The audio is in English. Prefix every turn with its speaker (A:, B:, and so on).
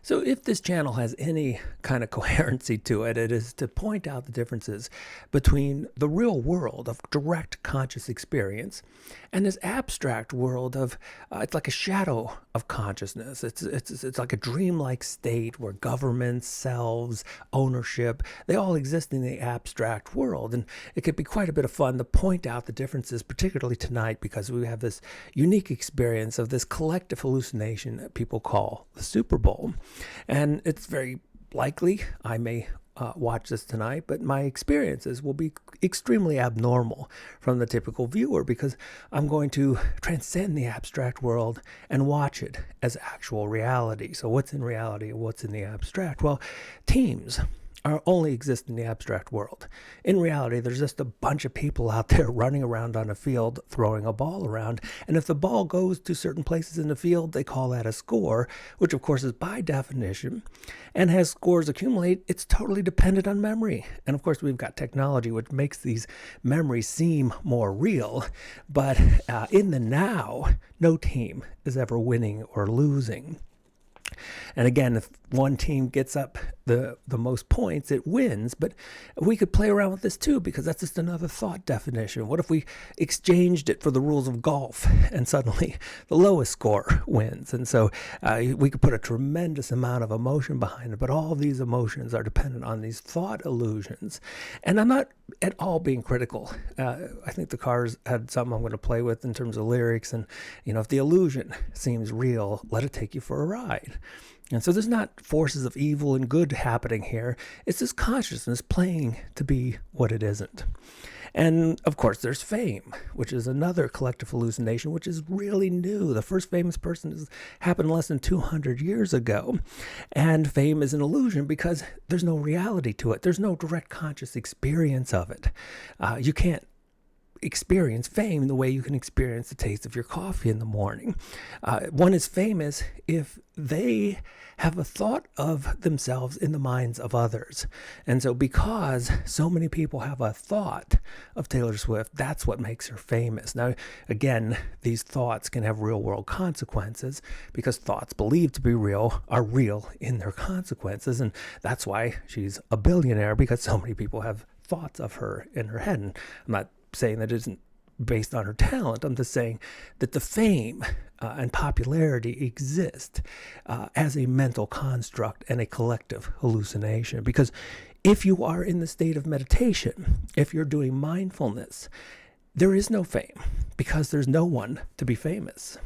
A: So, if this channel has any kind of coherency to it, it is to point out the differences between the real world of direct conscious experience and this abstract world of it's like a shadow of consciousness. It's like a dreamlike state where governments, selves, ownership, they all exist in the abstract world. And it could be quite a bit of fun to point out the differences, particularly tonight, because we have this unique experience of this collective hallucination that people call the Super Bowl. And it's very likely I may watch this tonight, but my experiences will be extremely abnormal from the typical viewer because I'm going to transcend the abstract world and watch it as actual reality. So what's in reality and what's in the abstract? Well, teams only exist in the abstract world. In reality, there's just a bunch of people out there running around on a field throwing a ball around. And if the ball goes to certain places in the field, they call that a score, which of course is by definition. And as scores accumulate, it's totally dependent on memory. And of course, we've got technology which makes these memories seem more real. But in the now, no team is ever winning or losing. And again, if one team gets up the most points, it wins. But we could play around with this too, because that's just another thought definition. What if we exchanged it for the rules of golf and suddenly the lowest score wins? And so we could put a tremendous amount of emotion behind it, but all of these emotions are dependent on these thought illusions. And I'm not at all being critical. I think the Cars had something I'm going to play with in terms of lyrics. And, if the illusion seems real, let it take you for a ride. And so there's not forces of evil and good happening here. It's this consciousness playing to be what it isn't. And of course, there's fame, which is another collective hallucination, which is really new. The first famous person happened less than 200 years ago. And fame is an illusion because there's no reality to it. There's no direct conscious experience of it. You can't experience fame the way you can experience the taste of your coffee in the morning. One is famous if they have a thought of themselves in the minds of others. And so because so many people have a thought of Taylor Swift, that's what makes her famous. Now, again, these thoughts can have real world consequences because thoughts believed to be real are real in their consequences. And that's why she's a billionaire, because so many people have thoughts of her in her head. And I'm not saying that it isn't based on her talent. I'm just saying that the fame and popularity exist as a mental construct and a collective hallucination. Because if you are in the state of meditation, if you're doing mindfulness, there is no fame because there's no one to be famous.